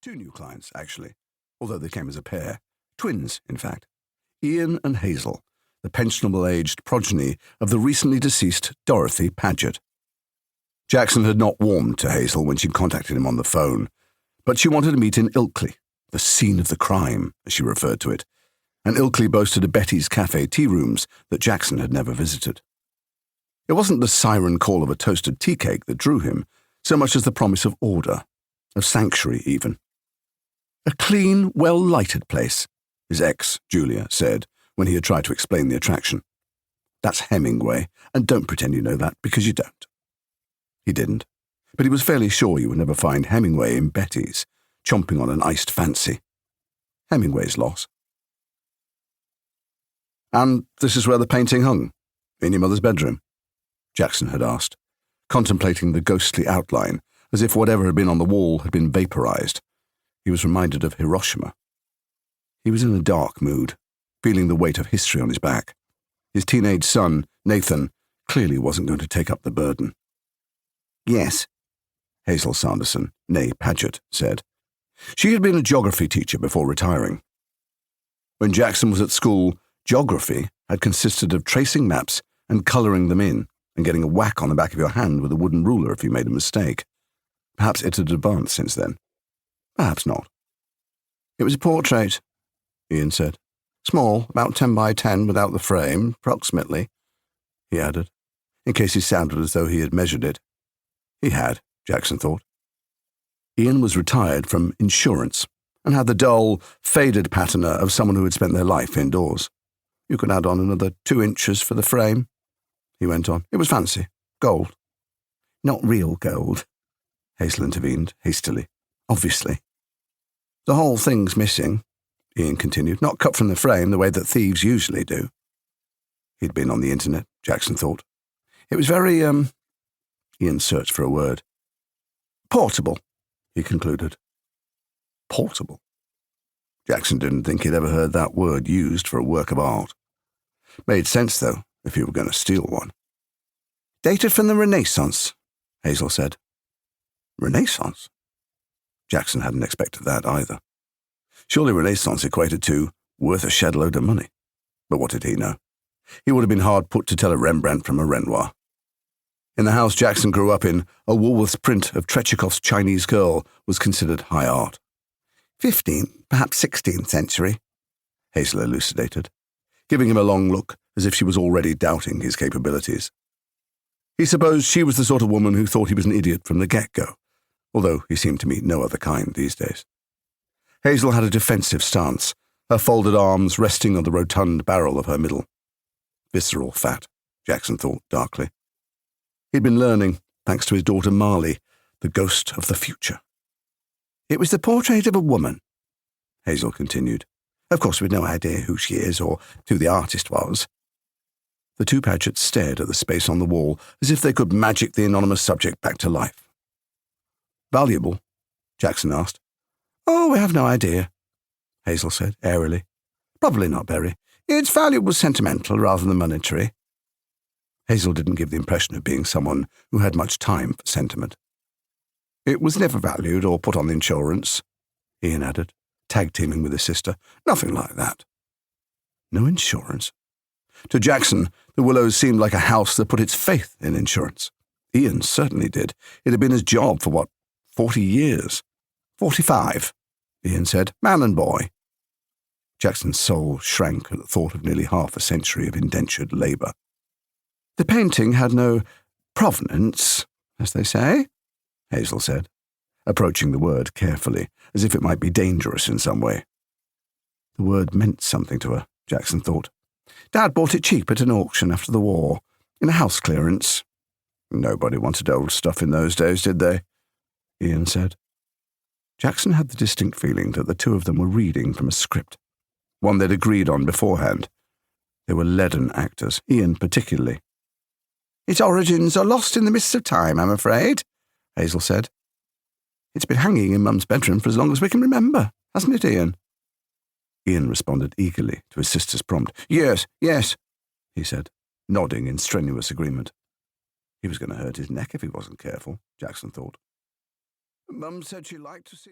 Two new clients, actually, although they came as a pair. Twins, in fact. Ian and Hazel, the pensionable-aged progeny of the recently deceased Dorothy Paget. Jackson had not warmed to Hazel when she contacted him on the phone, but she wanted to meet in Ilkley, the scene of the crime, as she referred to it, and Ilkley boasted a Betty's Cafe tea rooms that Jackson had never visited. It wasn't the siren call of a toasted tea cake that drew him, so much as the promise of order, of sanctuary even. A clean, well-lighted place, his ex, Julia, said when he had tried to explain the attraction. That's Hemingway, and don't pretend you know that, because you don't. He didn't, but he was fairly sure you would never find Hemingway in Betty's, chomping on an iced fancy. Hemingway's loss. "And this is where the painting hung, in your mother's bedroom?" Jackson had asked, contemplating the ghostly outline, as if whatever had been on the wall had been vaporized. He was reminded of Hiroshima. He was in a dark mood, feeling the weight of history on his back. His teenage son, Nathan, clearly wasn't going to take up the burden. "Yes," Hazel Sanderson, née Paget, said. She had been a geography teacher before retiring. When Jackson was at school, geography had consisted of tracing maps and colouring them in and getting a whack on the back of your hand with a wooden ruler if you made a mistake. Perhaps it had advanced since then. Perhaps not. "It was a portrait," Ian said. "Small, about 10 by 10 without the frame, approximately," he added, in case he sounded as though he had measured it. He had, Jackson thought. Ian was retired from insurance and had the dull, faded patina of someone who had spent their life indoors. "You could add on another 2 inches for the frame," he went on. "It was fancy. Gold." "Not real gold," Hazel intervened, hastily. "Obviously." "The whole thing's missing," Ian continued. "Not cut from the frame the way that thieves usually do." He'd been on the internet, Jackson thought. It was very, Ian searched for a word. "Portable," he concluded. Portable? Jackson didn't think he'd ever heard that word used for a work of art. Made sense, though, if you were going to steal one. "Dated from the Renaissance," Hazel said. Renaissance? Jackson hadn't expected that either. Surely Renaissance equated to worth a shed load of money. But what did he know? He would have been hard put to tell a Rembrandt from a Renoir. In the house Jackson grew up in, a Woolworth's print of Tretyakhov's Chinese Girl was considered high art. 15th, perhaps 16th century, Hazel elucidated, giving him a long look as if she was already doubting his capabilities. He supposed she was the sort of woman who thought he was an idiot from the get-go, although he seemed to meet no other kind these days. Hazel had a defensive stance, her folded arms resting on the rotund barrel of her middle. Visceral fat, Jackson thought darkly. He'd been learning, thanks to his daughter Marley, the ghost of the future. "It was the portrait of a woman," Hazel continued. "Of course, we'd no idea who she is or who the artist was." The two Pagets stared at the space on the wall as if they could magic the anonymous subject back to life. "Valuable?" Jackson asked. "Oh, we have no idea," Hazel said, airily. "Probably not very. Its value was sentimental rather than monetary." Hazel didn't give the impression of being someone who had much time for sentiment. "It was never valued or put on insurance," Ian added, tag-teaming with his sister. "Nothing like that." No insurance? To Jackson, the Willows seemed like a house that put its faith in insurance. Ian certainly did. It had been his job for, 40 years? 45, Ian said. "Man and boy." Jackson's soul shrank at the thought of nearly half a century of indentured labour. "The painting had no provenance, as they say," Hazel said, approaching the word carefully, as if it might be dangerous in some way. The word meant something to her, Jackson thought. "Dad bought it cheap at an auction after the war, in a house clearance." "Nobody wanted old stuff in those days, did they?" Ian said. Jackson had the distinct feeling that the two of them were reading from a script, one they'd agreed on beforehand. They were leaden actors, Ian particularly. "Its origins are lost in the mists of time, I'm afraid," Hazel said. "It's been hanging in Mum's bedroom for as long as we can remember, hasn't it, Ian?" Ian responded eagerly to his sister's prompt. Yes, he said, nodding in strenuous agreement. He was going to hurt his neck if he wasn't careful, Jackson thought. "Mum said she liked to see it."